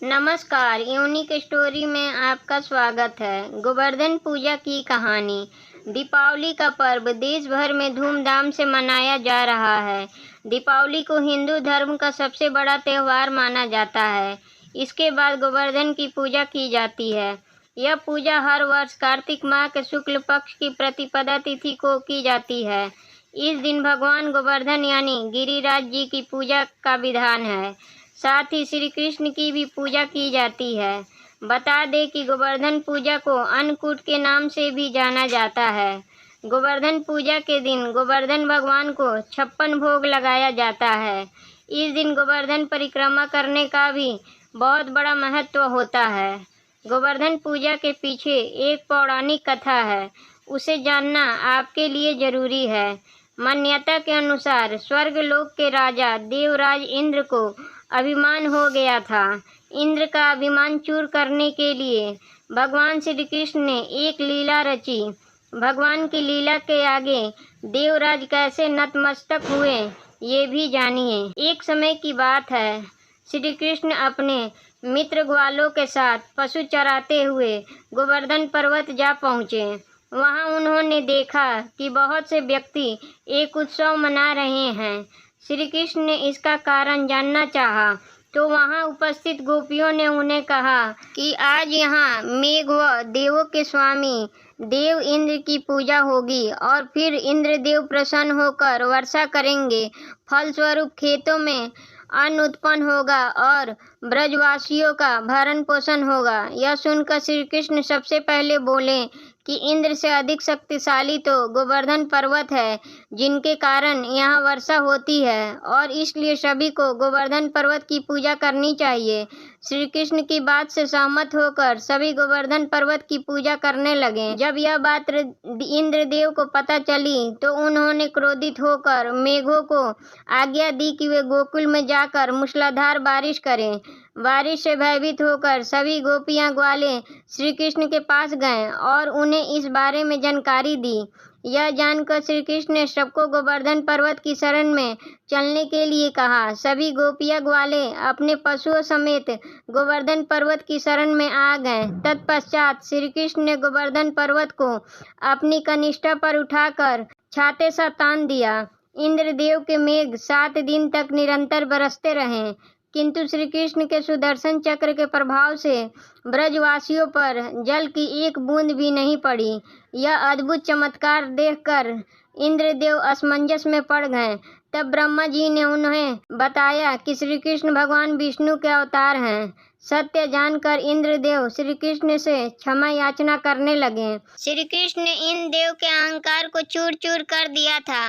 नमस्कार, unique story में आपका स्वागत है। गोवर्धन पूजा की कहानी। दीपावली का पर्व देश भर में धूमधाम से मनाया जा रहा है। दीपावली को हिंदू धर्म का सबसे बड़ा त्यौहार माना जाता है। इसके बाद गोवर्धन की पूजा की जाती है। यह पूजा हर वर्ष कार्तिक माह के शुक्ल पक्ष की प्रतिपदा तिथि को की जाती है। इस दिन भगवान गोवर्धन यानी गिरिराज जी की पूजा का विधान है। साथ ही श्री कृष्ण की भी पूजा की जाती है। बता दें कि गोवर्धन पूजा को अन्नकूट के नाम से भी जाना जाता है। गोवर्धन पूजा के दिन गोवर्धन भगवान को 56 भोग लगाया जाता है। इस दिन गोवर्धन परिक्रमा करने का भी बहुत बड़ा महत्व होता है। गोवर्धन पूजा के पीछे एक पौराणिक कथा है, उसे जानना आपके लिए जरूरी है। मान्यता के अनुसार स्वर्गलोक के राजा देवराज इंद्र को अभिमान हो गया था। इंद्र का अभिमान चूर करने के लिए भगवान श्री कृष्ण ने एक लीला रची। भगवान की लीला के आगे देवराज कैसे नतमस्तक हुए, ये भी जानिए। एक समय की बात है, श्री कृष्ण अपने मित्र ग्वालों के साथ पशु चराते हुए गोवर्धन पर्वत जा पहुँचे। वहाँ उन्होंने देखा कि बहुत से व्यक्ति एक उत्सव मना रहे हैं। श्री कृष्ण ने इसका कारण जानना चाहा, तो वहाँ उपस्थित गोपियों ने उन्हें कहा कि आज यहाँ मेघ व देवों के स्वामी देव इंद्र की पूजा होगी और फिर इंद्रदेव प्रसन्न होकर वर्षा करेंगे। फलस्वरूप खेतों में अन्न उत्पन्न होगा और ब्रजवासियों का भरण पोषण होगा। यह सुनकर श्री कृष्ण सबसे पहले बोले कि इंद्र से अधिक शक्तिशाली तो गोवर्धन पर्वत है, जिनके कारण यहाँ वर्षा होती है, और इसलिए सभी को गोवर्धन पर्वत की पूजा करनी चाहिए। श्री कृष्ण की बात से सहमत होकर सभी गोवर्धन पर्वत की पूजा करने लगे। जब यह बात इंद्रदेव को पता चली तो उन्होंने क्रोधित होकर मेघों को आज्ञा दी कि वे गोकुल में जाकर मूसलाधार बारिश करें। बारिश से भयभीत होकर सभी गोपियां ग्वाले श्री कृष्ण के पास गए और उन्हें इस बारे में जानकारी दी। यह जानकर श्री कृष्ण ने सबको गोवर्धन पर्वत की शरण में चलने के लिए कहा। सभी गोपियां ग्वाले अपने पशुओं समेत गोवर्धन पर्वत की शरण में आ गए। तत्पश्चात श्री कृष्ण ने गोवर्धन पर्वत को अपनी कनिष्ठा पर उठाकर छाते सा तान दिया। इंद्रदेव के मेघ 7 दिन तक निरंतर बरसते रहे, किंतु श्री कृष्ण के सुदर्शन चक्र के प्रभाव से ब्रजवासियों पर जल की एक बूंद भी नहीं पड़ी। यह अद्भुत चमत्कार देखकर इंद्रदेव असमंजस में पड़ गए। तब ब्रह्मा जी ने उन्हें बताया कि श्री कृष्ण भगवान विष्णु के अवतार हैं। सत्य जानकर इंद्रदेव श्री कृष्ण से क्षमा याचना करने लगे। श्री कृष्ण ने इंद्रदेव के अहंकार को चूर चूर कर दिया था,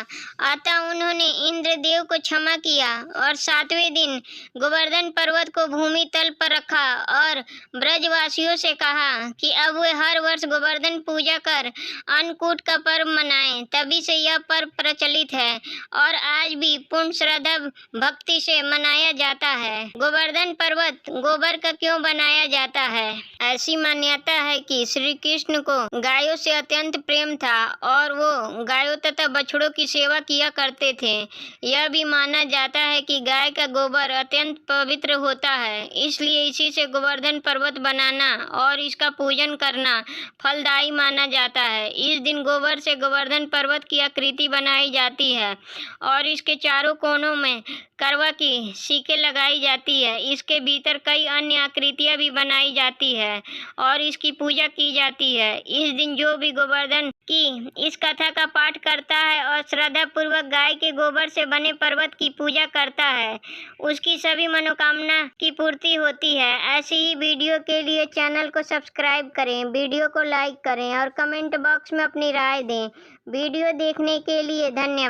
अतः उन्होंने इंद्रदेव को क्षमा किया और 7वें दिन गोवर्धन पर्वत को भूमि तल पर रखा और ब्रजवासियों से कहा कि अब वे हर वर्ष गोवर्धन पूजा कर अन्नकूट का पर्व मनाएं। तभी से यह पर्व प्रचलित है और आज भी पूर्ण श्रद्धा भक्ति से मनाया जाता है। गोवर्धन पर्वत गोबर का क्यों बनाया जाता है? ऐसी मान्यता है कि श्री कृष्ण को गायों से अत्यंत प्रेम था और वो गायों तथा बछड़ों की सेवा किया करते थे। यह भी माना जाता है कि गाय का गोबर अत्यंत पवित्र होता है, इसलिए इसी से गोवर्धन पर्वत बनाना और इसका पूजन करना फलदायी माना जाता है। इस दिन गोबर से गोवर्धन पर्वत की आकृति बनाई जाती है और इसके चारों कोनों में करवा की सीकें लगाई जाती है। इसके भीतर कई अन्य आकृतियां भी बनाई जाती है और इसकी पूजा की जाती है। इस दिन जो भी गोवर्धन की इस कथा का पाठ करता है और श्रद्धा पूर्वक गाय के गोबर से बने पर्वत की पूजा करता है, उसकी सभी मनोकामना की पूर्ति होती है। ऐसी ही वीडियो के लिए चैनल को सब्सक्राइब करें, वीडियो को लाइक करें और कमेंट बॉक्स में अपनी राय दें। वीडियो देखने के लिए धन्यवाद।